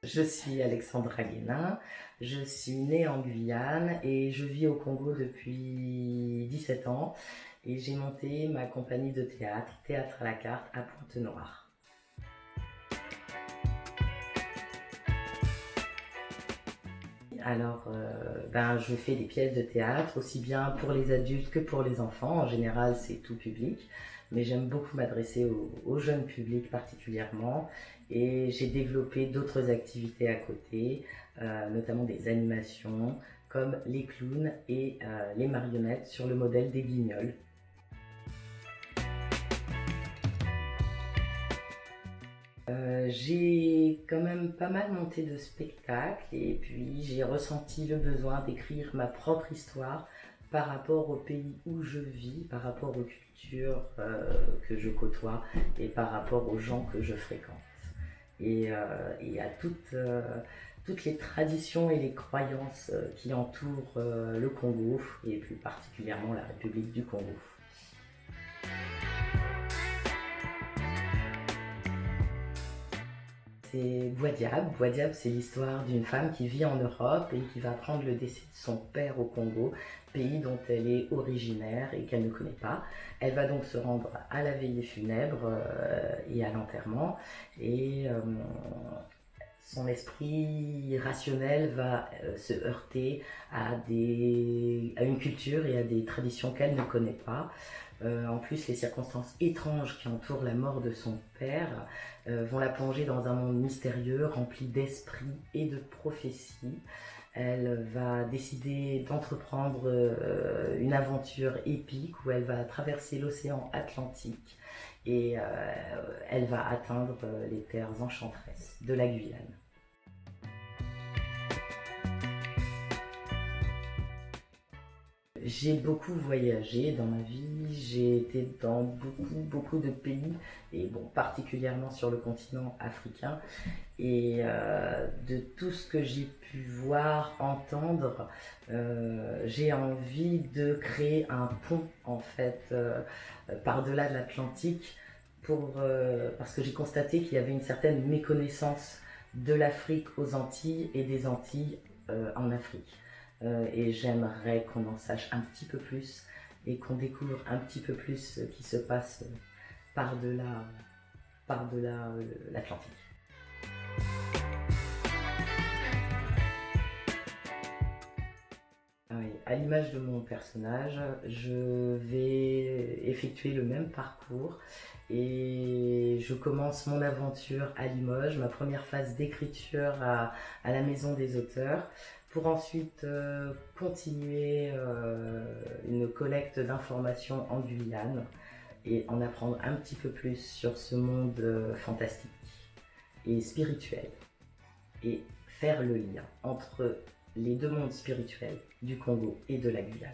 Je suis Alexandra Guénin, je suis née en Guyane et je vis au Congo depuis 17 ans et j'ai monté ma compagnie de théâtre, Théâtre à la carte à Pointe-Noire. Alors, je fais des pièces de théâtre aussi bien pour les adultes que pour les enfants. En général, c'est tout public, mais j'aime beaucoup m'adresser au jeune public particulièrement. Et j'ai développé d'autres activités à côté, notamment des animations comme les clowns et les marionnettes sur le modèle des Guignols. J'ai quand même pas mal monté de spectacles et puis j'ai ressenti le besoin d'écrire ma propre histoire par rapport au pays où je vis, par rapport aux cultures que je côtoie et par rapport aux gens que je fréquente. Et à toutes les traditions et les croyances qui entourent le Congo et plus particulièrement la République du Congo. C'est Bois-Diable. Bois-Diable, c'est l'histoire d'une femme qui vit en Europe et qui va apprendre le décès de son père au Congo, pays dont elle est originaire et qu'elle ne connaît pas. Elle va donc se rendre à la veillée funèbre et à l'enterrement. Et son esprit rationnel va se heurter à une culture et à des traditions qu'elle ne connaît pas. En plus, les circonstances étranges qui entourent la mort de son père vont la plonger dans un monde mystérieux rempli d'esprits et de prophéties. Elle va décider d'entreprendre une aventure épique où elle va traverser l'océan Atlantique et elle va atteindre les terres enchanteresses de la Guyane. J'ai beaucoup voyagé dans ma vie, j'ai été dans beaucoup de pays, et bon, particulièrement sur le continent africain. Et de tout ce que j'ai pu voir, entendre, j'ai envie de créer un pont en fait par-delà de l'Atlantique parce que j'ai constaté qu'il y avait une certaine méconnaissance de l'Afrique aux Antilles et des Antilles en Afrique. Et j'aimerais qu'on en sache un petit peu plus et qu'on découvre un petit peu plus ce qui se passe par-delà l'Atlantique. Oui, à l'image de mon personnage, je vais effectuer le même parcours et je commence mon aventure à Limoges, ma première phase d'écriture à la Maison des auteurs, pour ensuite continuer une collecte d'informations en Guyane et en apprendre un petit peu plus sur ce monde fantastique et spirituel et faire le lien entre les deux mondes spirituels du Congo et de la Guyane.